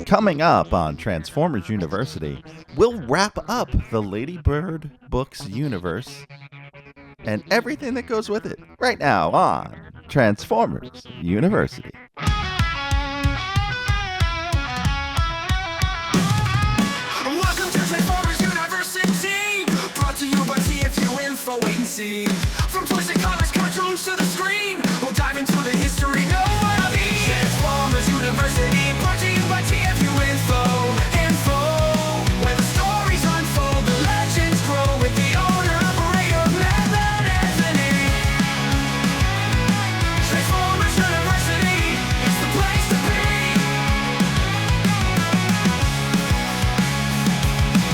Coming up on Transformers University, we'll wrap up the Ladybird Books universe and everything that goes with it right now on Transformers University. Welcome to Transformers University, brought to you by TFU.INFO. Wait and see. From toys and comics, cartoons to the screen, we'll dive into the history no one of these. Transformers University, brought to you by TFU.INFO. Info, where the stories unfold, the legends grow with the owner-operator, Nebulan Anthony. Transformers University, it's the place to be.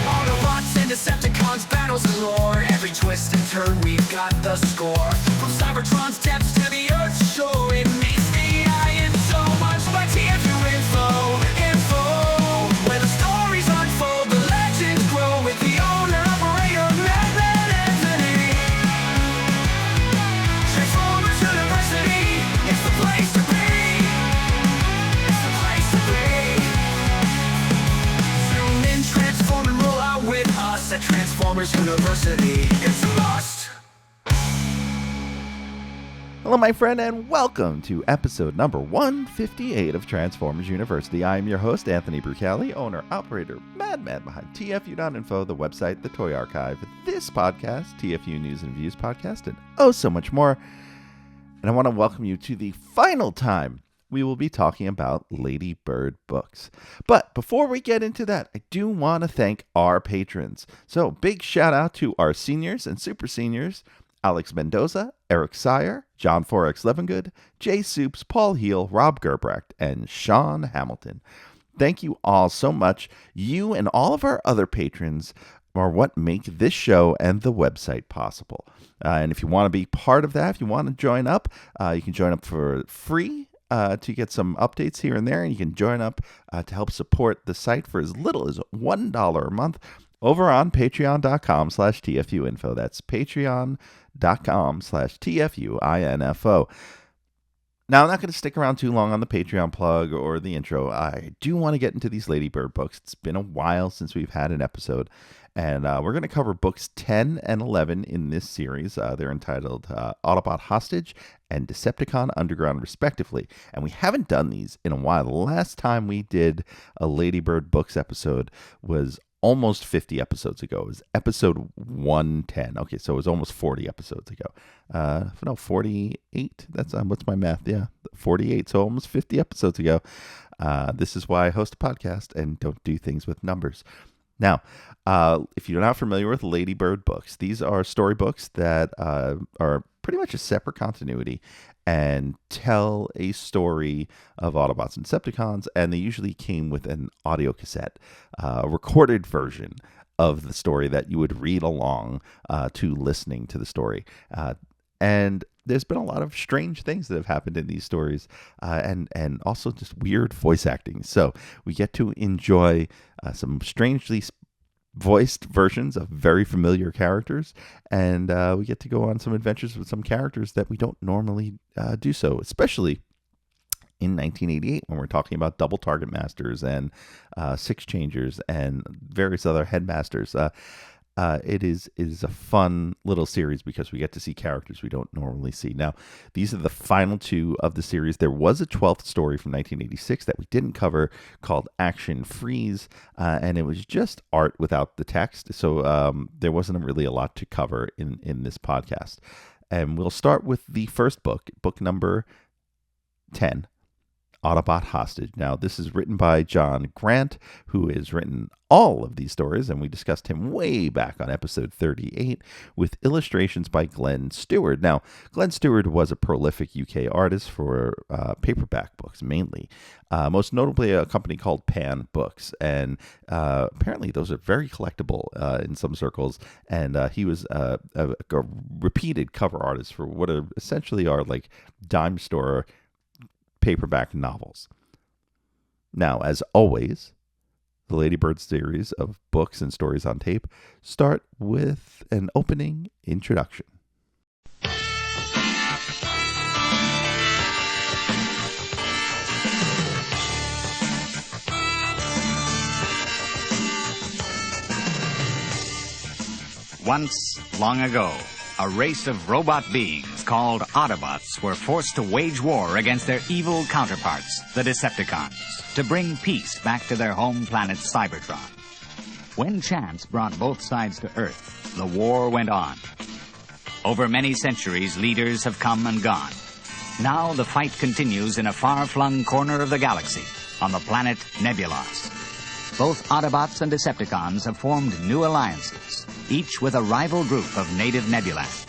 Autobots and Decepticons, battles and lore. Every twist and turn, we've got the score. From Cybertron's depths to the Earth's shore, it meets the eye and so much by TFU.INFO. Info, where the stories unfold, the legends grow with the owner-operator, Nebulan Anthony. Transformers University, it's the place to be. It's the place to be. Zoom in, transform, and roll out with us at Transformers University. It's a must. Hello, my friend, and welcome to episode number 158 of Transformers University. I am your host, Anthony Brucali, owner-operator, madman behind TFU.INFO, the website, the toy archive, this podcast, TFU News and Views podcast, and oh so much more. And I want to welcome you to the final time we will be talking about Ladybird Books. But before we get into that, I do want to thank our patrons. So big shout out to our seniors and super seniors, Alex Mendoza, Eric Sire, John 4X Levengood, Jay Soups, Paul Heel, Rob Gerbrecht, and Sean Hamilton. Thank you all so much. You and all of our other patrons are what make this show and the website possible. And if you want to be part of that, if you want to join up, you can join up for free to get some updates here and there. And you can join up to help support the site for as little as $1 a month over on patreon.com/TFUinfo. That's patreon.com/TFUINFO. Now, I'm not going to stick around too long on the Patreon plug or the intro. I do want to get into these Ladybird books. It's been a while since we've had an episode, and we're going to cover books 10 and 11 in this series. They're entitled Autobot Hostage and Decepticon Underground, respectively. And we haven't done these in a while. The last time we did a Ladybird Books episode was almost 50 episodes ago. It was episode 110. Okay, so it was almost 40 episodes ago. No, 48. That's what's my math? Yeah, 48. So almost 50 episodes ago. This is why I host a podcast and don't do things with numbers. Now, if you're not familiar with Ladybird Books, these are storybooks that are pretty much a separate continuity and tell a story of Autobots and Decepticons, and they usually came with an audio cassette, recorded version of the story that you would read along to listening to the story. And there's been a lot of strange things that have happened in these stories, and also just weird voice acting. So we get to enjoy some strangely voiced versions of very familiar characters, and we get to go on some adventures with some characters that we don't normally do so, especially in 1988 when we're talking about double target masters and six changers and various other headmasters. It is a fun little series because we get to see characters we don't normally see. Now, these are the final two of the series. There was a 12th story from 1986 that we didn't cover called Action Freeze, and it was just art without the text. So there wasn't really a lot to cover in this podcast. And we'll start with the first book, book number 10. Autobot Hostage. Now, this is written by John Grant, who has written all of these stories, and we discussed him way back on episode 38, with illustrations by Glenn Stewart. Now, Glenn Stewart was a prolific UK artist for paperback books, mainly. Most notably, a company called Pan Books, and apparently those are very collectible in some circles, and he was a repeated cover artist for what are essentially are like dime store paperback novels. Now, as always, the Ladybird series of books and stories on tape start with an opening introduction. Once, long ago, a race of robot beings called Autobots were forced to wage war against their evil counterparts, the Decepticons, to bring peace back to their home planet Cybertron. When chance brought both sides to Earth, the war went on. Over many centuries, leaders have come and gone. Now the fight continues in a far-flung corner of the galaxy, on the planet Nebulan. Both Autobots and Decepticons have formed new alliances, each with a rival group of native Nebulans.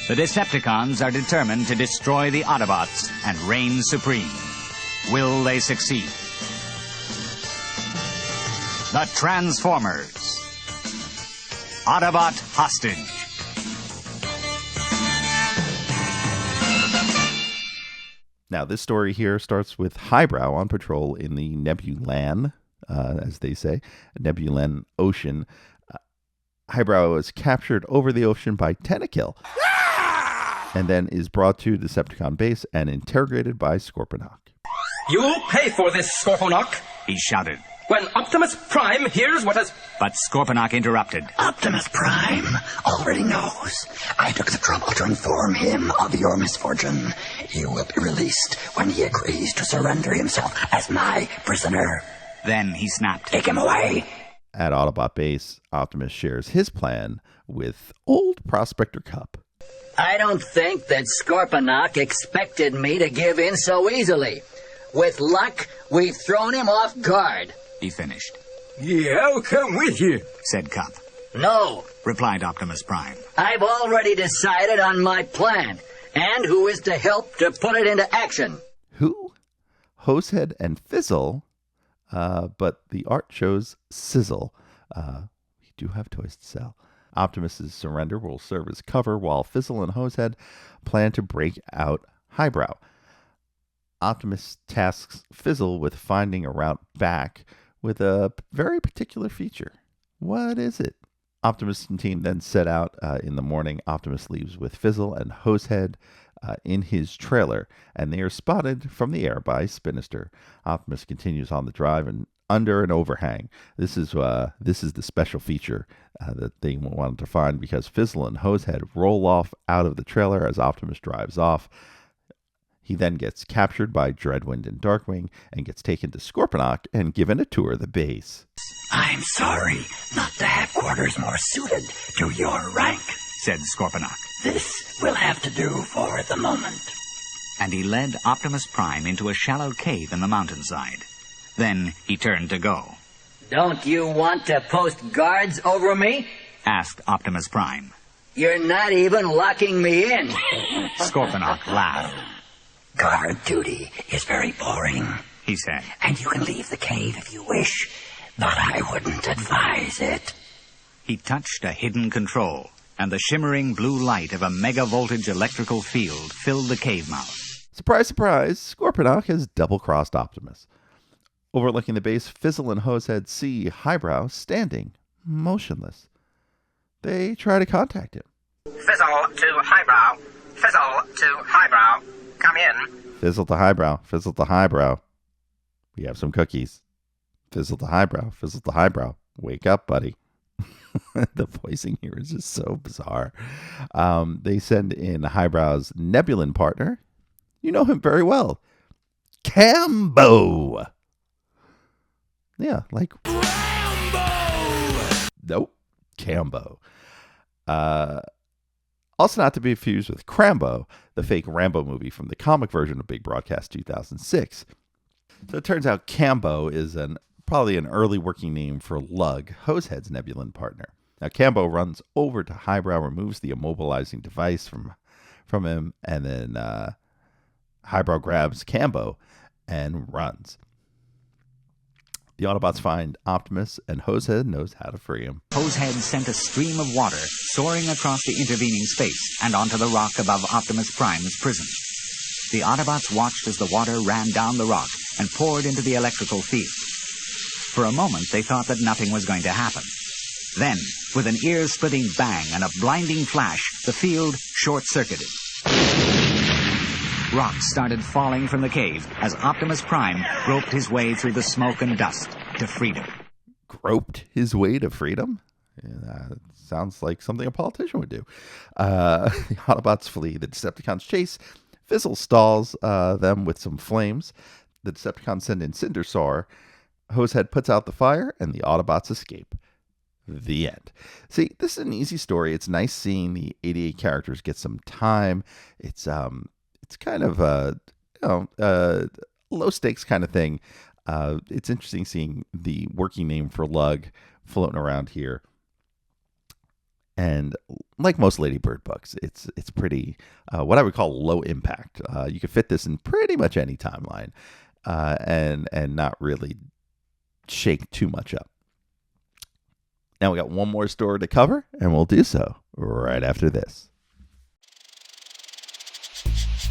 The Decepticons are determined to destroy the Autobots and reign supreme. Will they succeed? The Transformers. Autobot Hostage. Now, this story here starts with Highbrow on patrol in the Nebulan, as they say, Nebulan Ocean. Highbrow is captured over the ocean by Tentakill, and then is brought to Decepticon base and interrogated by Scorponok. You'll pay for this, Scorponok, He shouted. when Optimus Prime hears what has... But Scorponok interrupted. Optimus Prime already knows. I took the trouble to inform him of your misfortune. He will be released when he agrees to surrender himself as my prisoner. Then he snapped. Take him away. At Autobot base, Optimus shares his plan with old Prospector Cup. I don't think that Scorponok expected me to give in so easily. With luck, we've thrown him off guard. He finished. Yeah, I'll come with you. Said Cup. No, Replied Optimus Prime. I've already decided on my plan, and who is to help to put it into action. Who? Hosehead and Fizzle, but the art shows Sizzle. We do have toys to sell. Optimus's surrender will serve as cover while Fizzle and Hosehead plan to break out Highbrow. Optimus tasks Fizzle with finding a route back with a very particular feature. What is it? Optimus and team then set out in the morning. Optimus leaves with Fizzle and Hosehead in his trailer, and they are spotted from the air by Spinister. Optimus continues on the drive and under an overhang. This is the special feature that they wanted to find, because Fizzle and Hosehead roll off out of the trailer as Optimus drives off. He then gets captured by Dreadwind and Darkwing and gets taken to Scorponok and given a tour of the base. I'm sorry not to have quarters more suited to your rank. Said Scorponok. This will have to do for the moment. And he led Optimus Prime into a shallow cave in the mountainside. Then he turned to go. Don't you want to post guards over me? Asked Optimus Prime. You're not even locking me in. Scorponok laughed. Guard duty is very boring, He said. and you can leave the cave if you wish, but I wouldn't advise it. He touched a hidden control, and the shimmering blue light of a mega-voltage electrical field filled the cave mouth. Surprise, surprise, Scorponok has double-crossed Optimus. Overlooking the base, Fizzle and Hosehead see Highbrow standing, motionless. They try to contact him. Fizzle to Highbrow. Fizzle to Highbrow. Come in. Fizzle to Highbrow, Fizzle to Highbrow. We have some cookies. Fizzle to Highbrow, Fizzle to Highbrow. Wake up, buddy. The voicing here is just so bizarre. They send in Highbrow's Nebulan partner. You know him very well. Cambo. Yeah, like Rambo. Nope, Cambo. Also not to be confused with Crambo, the fake Rambo movie from the comic version of Big Broadcast 2006. So it turns out Cambo is probably an early working name for Lug, Hosehead's Nebulan partner. Now Cambo runs over to Highbrow, removes the immobilizing device from him, and then Highbrow grabs Cambo and runs. The Autobots find Optimus, and Hosehead knows how to free him. Hosehead sent a stream of water soaring across the intervening space and onto the rock above Optimus Prime's prison. The Autobots watched as the water ran down the rock and poured into the electrical field. For a moment, they thought that nothing was going to happen. Then, with an ear-splitting bang and a blinding flash, the field short-circuited. Rocks started falling from the cave as Optimus Prime groped his way through the smoke and dust to freedom. Groped his way to freedom? Yeah, that sounds like something a politician would do. The Autobots flee. The Decepticons chase. Fizzle stalls them with some flames. The Decepticons send in Cindersaur. Hosehead puts out the fire, and the Autobots escape. The end. See, this is an easy story. It's nice seeing the 88 characters get some time. It's kind of a low stakes kind of thing. It's interesting seeing the working name for Lug floating around here. And like most Ladybird books, it's pretty what I would call low impact. You could fit this in pretty much any timeline, and not really shake too much up. Now we got one more story to cover, and we'll do so right after this.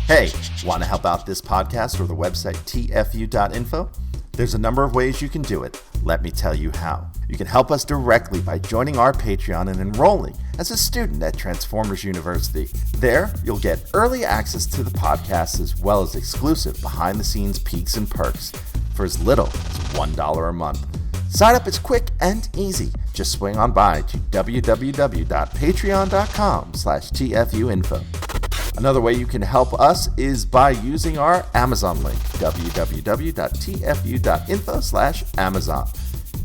Hey, want to help out this podcast or the website TFU.INFO? There's a number of ways you can do it. Let me tell you how. You can help us directly by joining our Patreon and enrolling as a student at Transformers University. There, you'll get early access to the podcast as well as exclusive behind-the-scenes peeks and perks for as little as $1 a month. Sign up is quick and easy. Just swing on by to www.patreon.com/TFUINFO. Another way you can help us is by using our Amazon link, www.tfu.info/Amazon.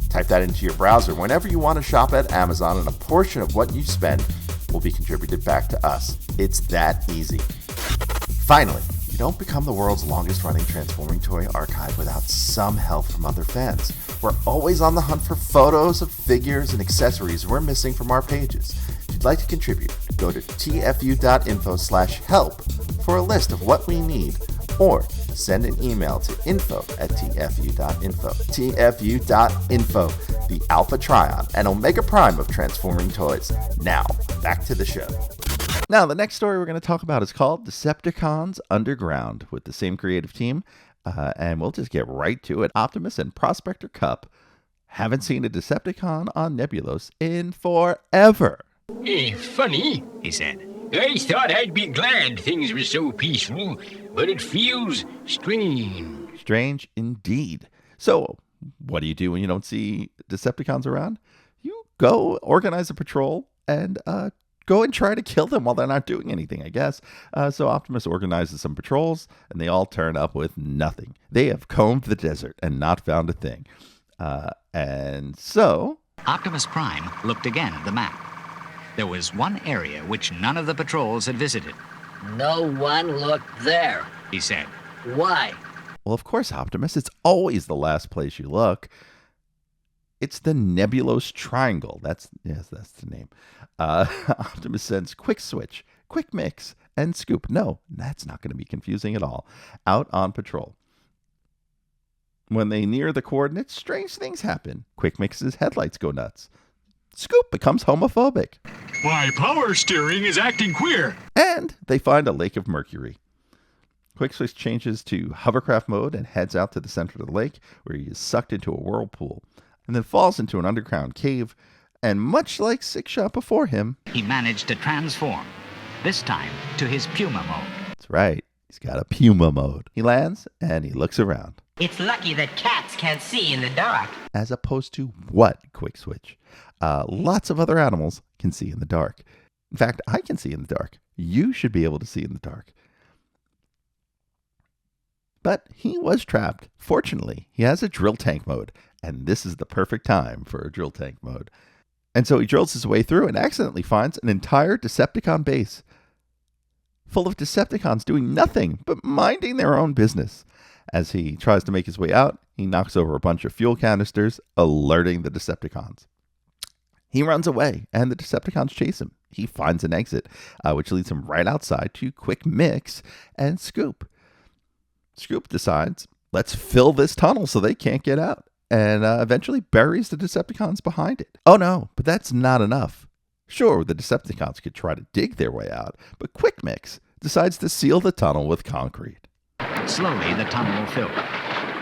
Type that into your browser whenever you want to shop at Amazon, and a portion of what you spend will be contributed back to us. It's that easy. Finally, you don't become the world's longest running transforming toy archive without some help from other fans. We're always on the hunt for photos of figures and accessories we're missing from our pages. If you'd like to contribute, go to tfu.info/help for a list of what we need, or send an email to info@tfu.info. tfu.info, the Alpha Trion and Omega Prime of transforming toys. Now, back to the show. Now, the next story we're going to talk about is called Decepticons Underground, with the same creative team, and we'll just get right to it. Optimus and Prospector Cup haven't seen a Decepticon on Nebulos in forever. Funny, he said. I thought I'd be glad things were so peaceful, but it feels strange. Strange indeed. So, what do you do when you don't see Decepticons around? You go organize a patrol and go and try to kill them while they're not doing anything, I guess. So Optimus organizes some patrols, and they all turn up with nothing. They have combed the desert and not found a thing. And so Optimus Prime looked again at the map. There was one area which none of the patrols had visited. No one looked there, He said. Why? Well, of course, Optimus, it's always the last place you look. It's the Nebulos Triangle. That's the name. Optimus sends Quick Switch, Quick Mix, and Scoop. No, that's not going to be confusing at all. Out on patrol. When they near the coordinates, strange things happen. Quick Mix's headlights go nuts. Scoop becomes homophobic. Why, power steering is acting queer. And they find a lake of mercury. Quick Switch changes to hovercraft mode and heads out to the center of the lake, where he is sucked into a whirlpool, and then falls into an underground cave, and much like Six Shot before him, He managed to transform, this time to his Puma mode. that's right, he's got a Puma mode. He lands, and he looks around. It's lucky that cats can't see in the dark. As opposed to what, Quick Switch? Lots of other animals can see in the dark. In fact, I can see in the dark. You should be able to see in the dark. But he was trapped. Fortunately, he has a drill tank mode, and this is the perfect time for a drill tank mode. And so he drills his way through and accidentally finds an entire Decepticon base full of Decepticons doing nothing but minding their own business. As he tries to make his way out, he knocks over a bunch of fuel canisters, alerting the Decepticons. He runs away, and the Decepticons chase him. He finds an exit, which leads him right outside to Quick Mix and Scoop. Scoop decides, let's fill this tunnel so they can't get out, and eventually buries the Decepticons behind it. Oh no, but that's not enough. Sure, the Decepticons could try to dig their way out, but Quick Mix decides to seal the tunnel with concrete. Slowly, the tunnel filled.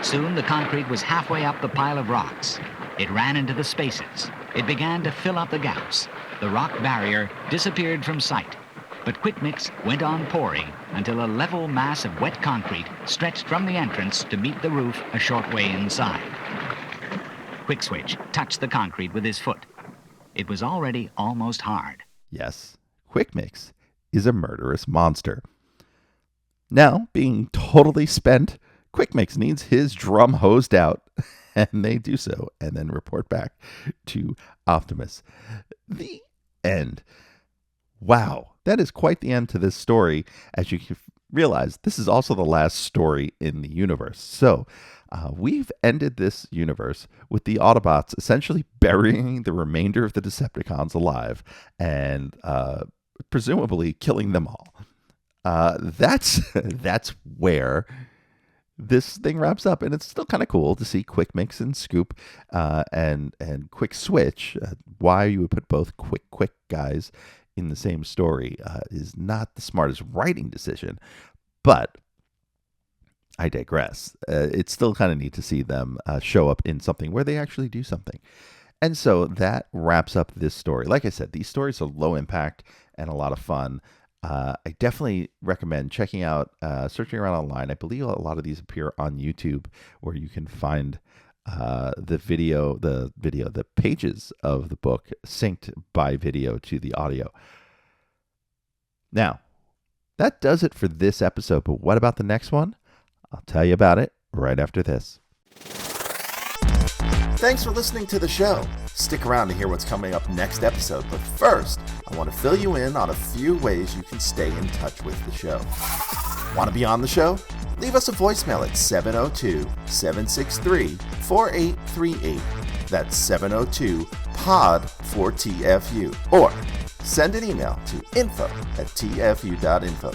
Soon, the concrete was halfway up the pile of rocks. It ran into the spaces. It began to fill up the gaps. The rock barrier disappeared from sight. But Quick Mix went on pouring until a level mass of wet concrete stretched from the entrance to meet the roof a short way inside. Quick Switch touched the concrete with his foot. It was already almost hard. Yes, Quick Mix is a murderous monster. Now, being totally spent, Quick Mix needs his drum hosed out, and they do so, and then report back to Optimus. The end. Wow, that is quite the end to this story. As you can realize, this is also the last story in the universe. So, we've ended this universe with the Autobots essentially burying the remainder of the Decepticons alive and presumably killing them all. That's where this thing wraps up, and it's still kind of cool to see Quick Mix and Scoop and Quick Switch. Why you would put both quick guys in the same story is not the smartest writing decision, but I digress. It's still kind of neat to see them show up in something where they actually do something. And so that wraps up this story. Like I said, these stories are low impact and a lot of fun. I definitely recommend checking out, searching around online. I believe a lot of these appear on YouTube, where you can find the pages of the book synced by video to the audio. Now, that does it for this episode, but what about the next one? I'll tell you about it right after this. Thanks for listening to the show. Stick around to hear what's coming up next episode, but first, I want to fill you in on a few ways you can stay in touch with the show. Want to be on the show? Leave us a voicemail at 702-763-4838. That's 702-POD-4TFU. Or send an email to info@TFU.info.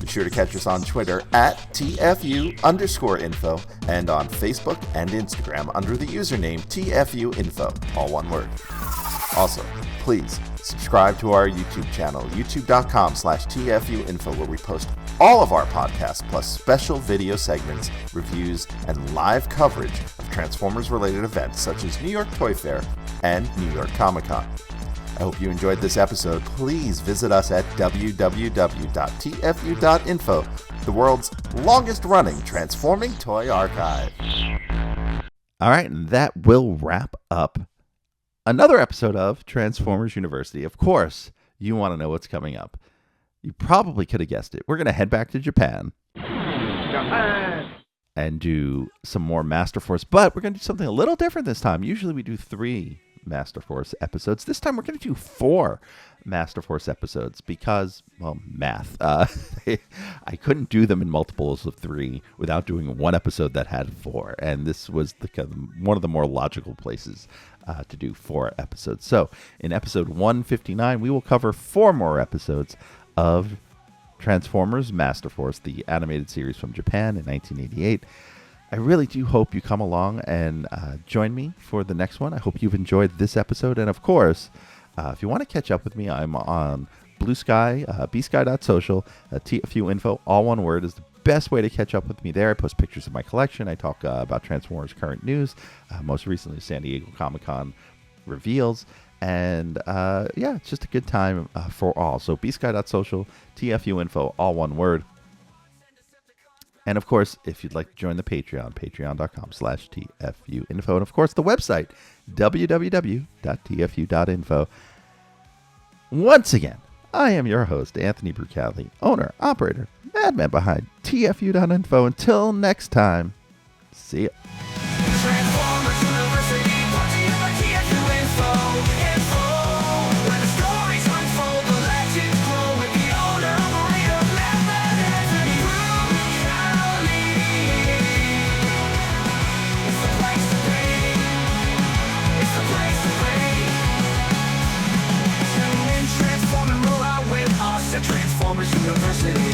Be sure to catch us on Twitter at TFU_info and on Facebook and Instagram under the username TFU.INFO, all one word. Also, please subscribe to our YouTube channel, youtube.com/TFU.INFO, where we post all of our podcasts plus special video segments, reviews, and live coverage of Transformers-related events such as New York Toy Fair and New York Comic-Con. I hope you enjoyed this episode. Please visit us at www.tfu.info, the world's longest-running transforming toy archive. All right, and that will wrap up another episode of Transformers University. Of course, you want to know what's coming up. You probably could have guessed it. We're going to head back to Japan. And do some more Master Force, but we're going to do something a little different this time. Usually we do 3 Master Force episodes. This time we're going to do 4 Master Force episodes because, well, math. I couldn't do them in multiples of 3 without doing one episode that had 4, and this was one of the more logical places to do 4 episodes. So in episode 159, we will cover 4 more episodes of Transformers Master Force, the animated series from Japan in 1988. I really do hope you come along and join me for the next one. I hope you've enjoyed this episode. And of course, if you want to catch up with me, I'm on Blue Sky, bsky.social, TFU.INFO, all one word, is the best way to catch up with me there. I post pictures of my collection. I talk about Transformers current news, most recently San Diego Comic-Con reveals. And yeah, it's just a good time for all. So bsky.social, TFU.INFO, all one word. And of course, if you'd like to join the Patreon, patreon.com/TFU.INFO. And of course, the website, www.tfu.info. Once again, I am your host, Anthony Brucali, owner, operator, madman behind TFU.info. Until next time, see ya. Transformers University, brought to you by TFU.INFO. Where the stories unfold, the legends grow with the owner, operator, madman, Anthony Brucali. It's the place to be. It's the place to be. Tune in, transform and roll out with us at Transformers University.